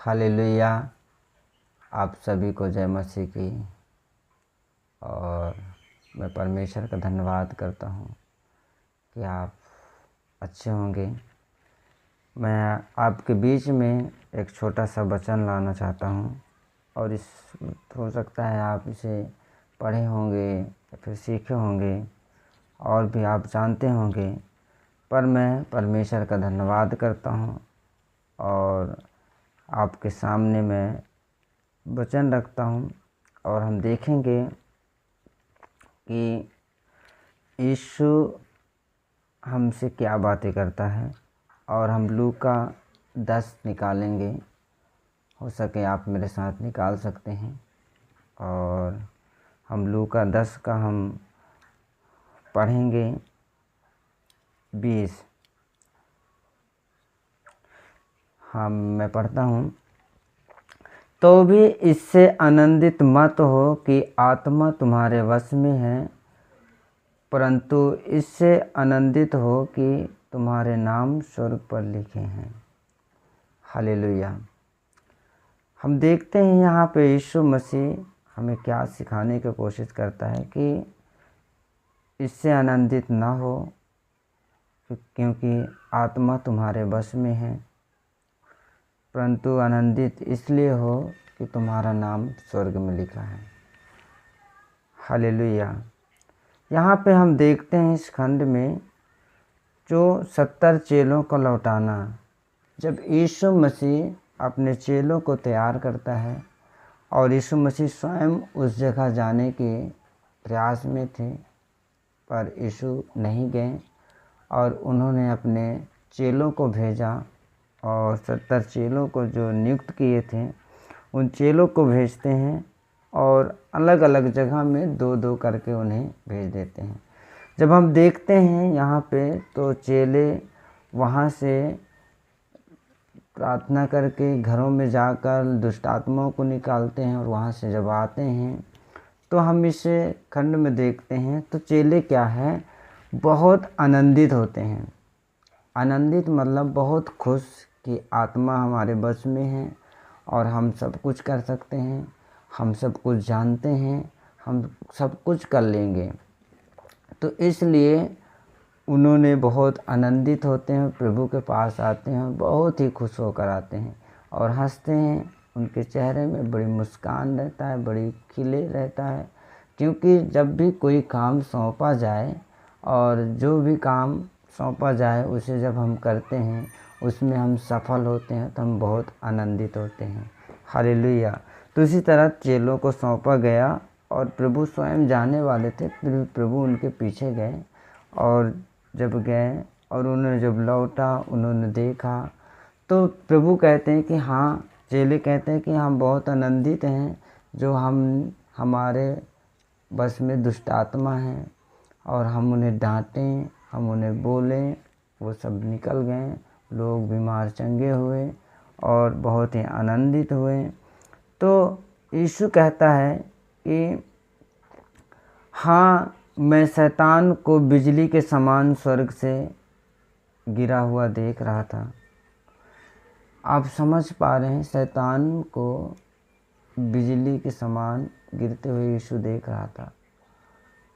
Hallelujah. आप सभी को जय मसीह की। और मैं परमेश्वर का धन्यवाद करता हूँ कि आप अच्छे होंगे। मैं आपके बीच में एक छोटा सा वचन लाना चाहता हूँ और इस हो सकता है आप इसे पढ़े होंगे या फिर सीखे होंगे और भी आप जानते होंगे, पर मैं परमेश्वर का धन्यवाद करता हूँ और आपके सामने मैं वचन रखता हूँ। और हम देखेंगे कि यीशु हमसे क्या बातें करता है और हम लूका 10 निकालेंगे। हो सके आप मेरे साथ निकाल सकते हैं और हम लूका 10 का हम पढ़ेंगे 20। मैं पढ़ता हूँ। तो भी इससे आनंदित मत हो कि आत्मा तुम्हारे वश में है, परंतु इससे आनंदित हो कि तुम्हारे नाम स्वर्ग पर लिखे हैं। हालेलुया। हम देखते हैं यहाँ पे यीशु मसीह हमें क्या सिखाने की कोशिश करता है कि इससे आनंदित ना हो, क्योंकि आत्मा तुम्हारे वश में है, परंतु आनंदित इसलिए हो कि तुम्हारा नाम स्वर्ग में लिखा है। हालेलुया। यहाँ पे हम देखते हैं इस खंड में जो 70 चेलों को लौटाना। जब यीशु मसीह अपने चेलों को तैयार करता है और यीशु मसीह स्वयं उस जगह जाने के प्रयास में थे, पर यीशु नहीं गए और उन्होंने अपने चेलों को भेजा और 70 चेलों को जो नियुक्त किए थे उन चेलों को भेजते हैं और अलग अलग जगह में 2-2 करके उन्हें भेज देते हैं। जब हम देखते हैं यहाँ पे तो चेले वहाँ से प्रार्थना करके घरों में जाकर दुष्ट आत्माओं को निकालते हैं और वहाँ से जब आते हैं तो हम इस खंड में देखते हैं तो चेले क्या है, बहुत आनंदित होते हैं। आनंदित मतलब बहुत खुश कि आत्मा हमारे बस में है और हम सब कुछ कर सकते हैं, हम सब कुछ जानते हैं, हम सब कुछ कर लेंगे। तो इसलिए उन्होंने बहुत आनंदित होते हैं, प्रभु के पास आते हैं, बहुत ही खुश होकर आते हैं और हंसते हैं। उनके चेहरे में बड़ी मुस्कान रहता है, बड़ी खिले रहता है, क्योंकि जब भी कोई काम सौंपा जाए और जो भी काम सौंपा जाए उसे जब हम करते हैं, उसमें हम सफल होते हैं तो हम बहुत आनंदित होते हैं। हालेलुया। तो इसी तरह चेलों को सौंपा गया और प्रभु स्वयं जाने वाले थे, फिर प्रभु उनके पीछे गए और जब गए और उन्होंने जब लौटा उन्होंने देखा तो प्रभु कहते हैं कि हाँ, चेले कहते हैं कि हम बहुत आनंदित हैं जो हमारे बस में दुष्ट आत्मा है और हम उन्हें डांटें, हम उन्हें बोलें, वो सब निकल गए, लोग बीमार चंगे हुए और बहुत ही आनंदित हुए। तो यीशु कहता है कि हाँ, मैं शैतान को बिजली के समान स्वर्ग से गिरा हुआ देख रहा था। आप समझ पा रहे हैं, शैतान को बिजली के समान गिरते हुए यीशु देख रहा था।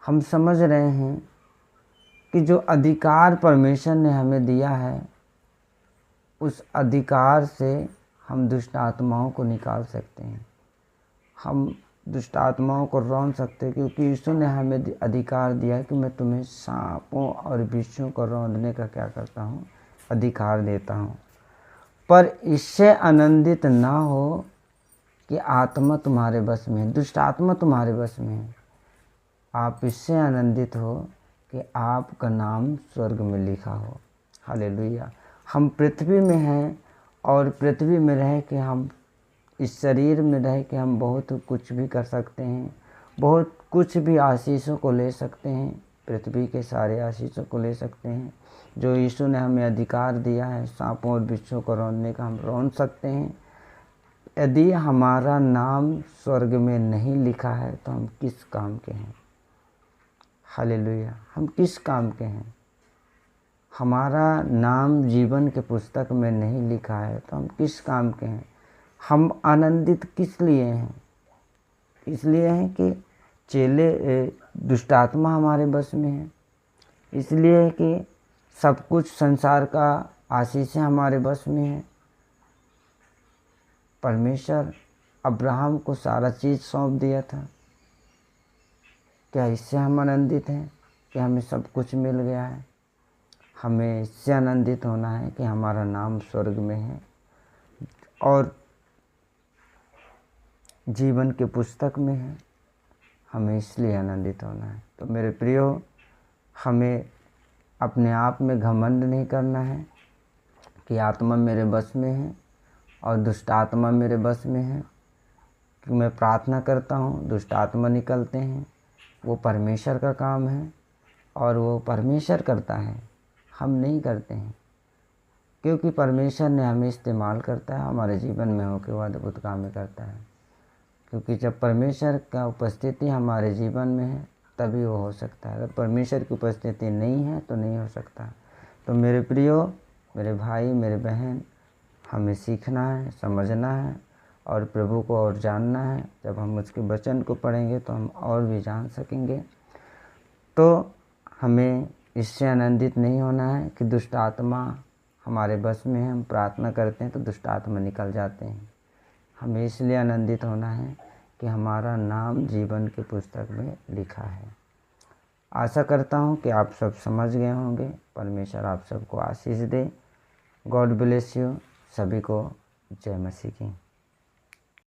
हम समझ रहे हैं कि जो अधिकार परमेश्वर ने हमें दिया है, उस अधिकार से हम दुष्ट आत्माओं को निकाल सकते हैं, हम दुष्ट आत्माओं को रौंद सकते हैं, क्योंकि यीशु ने हमें अधिकार दिया कि मैं तुम्हें सांपों और बिच्छुओं को रौंदने का क्या करता हूँ, अधिकार देता हूँ। पर इससे आनंदित ना हो कि आत्मा तुम्हारे बस में है, दुष्ट आत्मा तुम्हारे बस में है। आप इससे आनंदित हो कि आपका नाम स्वर्ग में लिखा हो। हालेलुया। हम पृथ्वी में हैं और पृथ्वी में रह के हम इस शरीर में रह के हम बहुत कुछ भी कर सकते हैं, बहुत कुछ भी आशीषों को ले सकते हैं, पृथ्वी के सारे आशीषों को ले सकते हैं जो यीशु ने हमें अधिकार दिया है। सांपों और बिच्छुओं को रौंदने का हम रौंद सकते हैं। यदि हमारा नाम स्वर्ग में नहीं लिखा है तो हम किस काम के हैं। हालेलुया। हम किस काम के हैं। हमारा नाम जीवन के पुस्तक में नहीं लिखा है तो हम किस काम के हैं। हम आनंदित किस लिए हैं? इसलिए हैं कि चेले दुष्ट आत्मा हमारे बस में है, इसलिए है कि सब कुछ संसार का आशीष हमारे बस में है। परमेश्वर अब्राहम को सारा चीज़ सौंप दिया था। क्या इससे हम आनंदित हैं कि हमें सब कुछ मिल गया है? हमें इससे आनंदित होना है कि हमारा नाम स्वर्ग में है और जीवन के पुस्तक में है। हमें इसलिए आनंदित होना है। तो मेरे प्रियो, हमें अपने आप में घमंड नहीं करना है कि आत्मा मेरे बस में है और दुष्ट आत्मा मेरे बस में है। कि मैं प्रार्थना करता हूँ, दुष्ट आत्मा निकलते हैं, वो परमेश्वर का काम है और वो परमेश्वर करता है, हम नहीं करते हैं। क्योंकि परमेश्वर ने हमें इस्तेमाल करता है, हमारे जीवन में होकर वो अद्भुत काम करता है। क्योंकि जब परमेश्वर का उपस्थिति हमारे जीवन में है तभी वो हो सकता है। अगर परमेश्वर की उपस्थिति नहीं है तो नहीं हो सकता। तो मेरे प्रियो, मेरे भाई, मेरे बहन, हमें सीखना है, समझना है और प्रभु को और जानना है। जब हम उसके वचन को पढ़ेंगे तो हम और भी जान सकेंगे। तो हमें इससे आनंदित नहीं होना है कि दुष्ट आत्मा हमारे बस में है, हम प्रार्थना करते हैं तो दुष्ट आत्मा निकल जाते हैं। हमें इसलिए आनंदित होना है कि हमारा नाम जीवन की पुस्तक में लिखा है। आशा करता हूँ कि आप सब समझ गए होंगे। परमेश्वर आप सबको आशीष दे। God bless you. सभी को जय मसीह की।